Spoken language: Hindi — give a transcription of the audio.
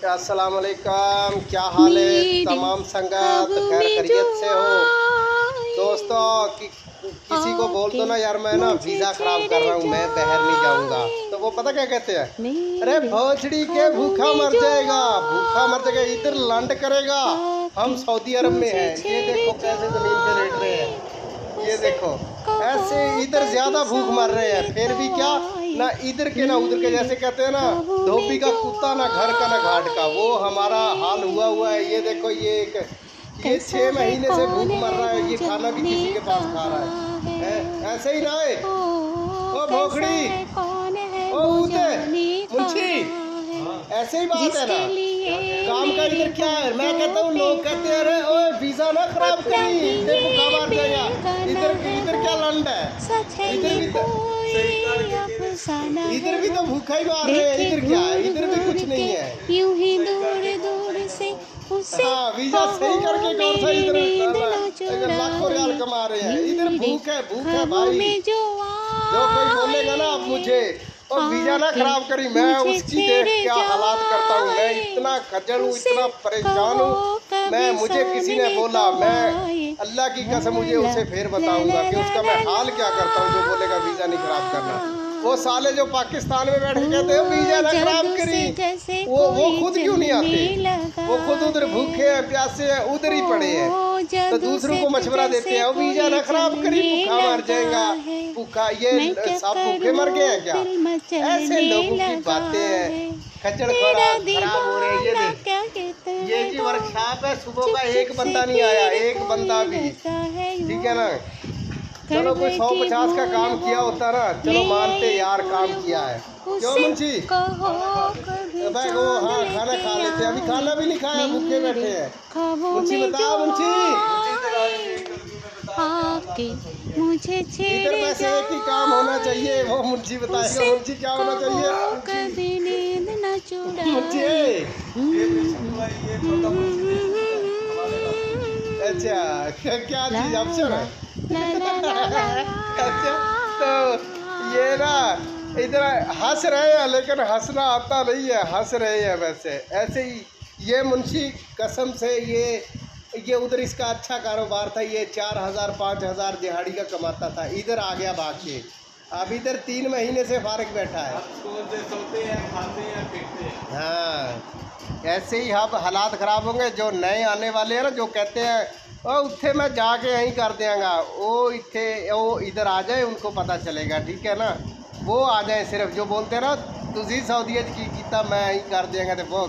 अस्सलाम वालेकुम, क्या हाल है तमाम संगत, खैर खैरियत से हो दोस्तों। किसी को बोल दो ना यार मैं ना वीज़ा ख़राब कर रहा हूँ, मैं बाहर नहीं जाऊँगा, तो वो पता क्या कहते हैं, अरे भोसड़ी के भूखा मर जाएगा, भूखा मर जाएगा, इधर लंड करेगा। हम सऊदी अरब में हैं, ये देखो कैसे ज़मीन पे लेट रहे हैं, ये देखो ऐसे इधर ज़्यादा भूख मर रहे हैं, फिर भी क्या ना इधर के ना उधर के, जैसे कहते हैं ना धोबी का कुत्ता ना घर का ना घाट का, वो हमारा हाल हुआ है। ये देखो ये 6 महीने से भूख मर रहा है, ये खाना भी किसी के पास खा रहा है ऐसे ही ना है। ओ भोखड़ी, ओ ऊते मुंशी, ऐसे ही बात है ना, काम का इधर क्या है। मैं कहता हूँ लोग कहते हैं अरे ओए वीज़ा ना खराब करी, इधर भूखा मार जाएगा, इधर क्या लंड है, इधर भी तो भूखा ही मार रहे हैं, इधर क्या है, इधर भी कुछ नहीं है। यूं ही दूर से हाँ वीज़ा सही करके कौन सा इधर लाखों रियाल कमा रहे हैं, इधर भूख है भाई। जो कोई बोलेगा ना आप मुझे और वीज़ा ना खराब करी, मैं उसकी देख क्या हालात करता हूँ। मैं इतना खजल हूँ, इतना परेशान हूँ। मुझे किसी ने बोला, मैं अल्लाह की कसम मुझे उसे फिर बताऊंगा कि उसका मैं हाल क्या करता हूँ जो बोलेगा वीज़ा नहीं खराब करना। वो साले जो पाकिस्तान में बैठ के कहते हैं वीज़ा ना खराब करी, वो खुद क्यों नहीं आते, वो खुद उधर भूखे हैं प्यासे हैं, उधर ही पड़े हैं, तो दूसरों को मशवरा देते हैं वीज़ा ना खराब करी, भूखा मर जाएगा। भूखा ये सब भूखे मर गए हैं क्या? ऐसे लोगों की बातें हैं, खच्चड़ खराब हो रहे हैं। ये जी वर्कशॉप है, सुबह का एक बंदा नहीं आया, एक बंदा भी, ठीक है ना। चलो कोई 150 का काम किया होता ना, चलो मानते यार काम किया है, क्यों मुंशी भाई वो हाँ खाना खा लेते हैं, अभी खाना भी नहीं खाया, भूखे बैठे हैं। मुंशी बताओ मुंशी, इधर वैसे एक ही काम होना चाहिए, वो मुंशी बताएगा। मुंशी क्या होना चाहिए मुंशी? अच्छा क्या चीज ऑप्शन है? अच्छा तो ये ना इधर हंस रहे हैं लेकिन हंसना आता नहीं है, हंस रहे हैं वैसे ऐसे ही। ये मुंशी कसम से ये उधर इसका अच्छा कारोबार था, ये 4,000 5,000 दिहाड़ी का कमाता था, इधर आ गया भाग के, अब इधर 3 महीने से फारग बैठा है। सोते हैं, खाते हैं, पीते हैं। हाँ ऐसे ही अब हालात ख़राब होंगे। जो नए आने वाले हैं ना, जो कहते हैं ओ उत्थे मैं जाके यहीं कर देंगा, वो इधर आ जाए, उनको पता चलेगा, ठीक है ना। वो आ जाए सिर्फ, जो बोलते हैं ना तुझी सऊदीयत की मैं यहीं कर देंगे, तो वो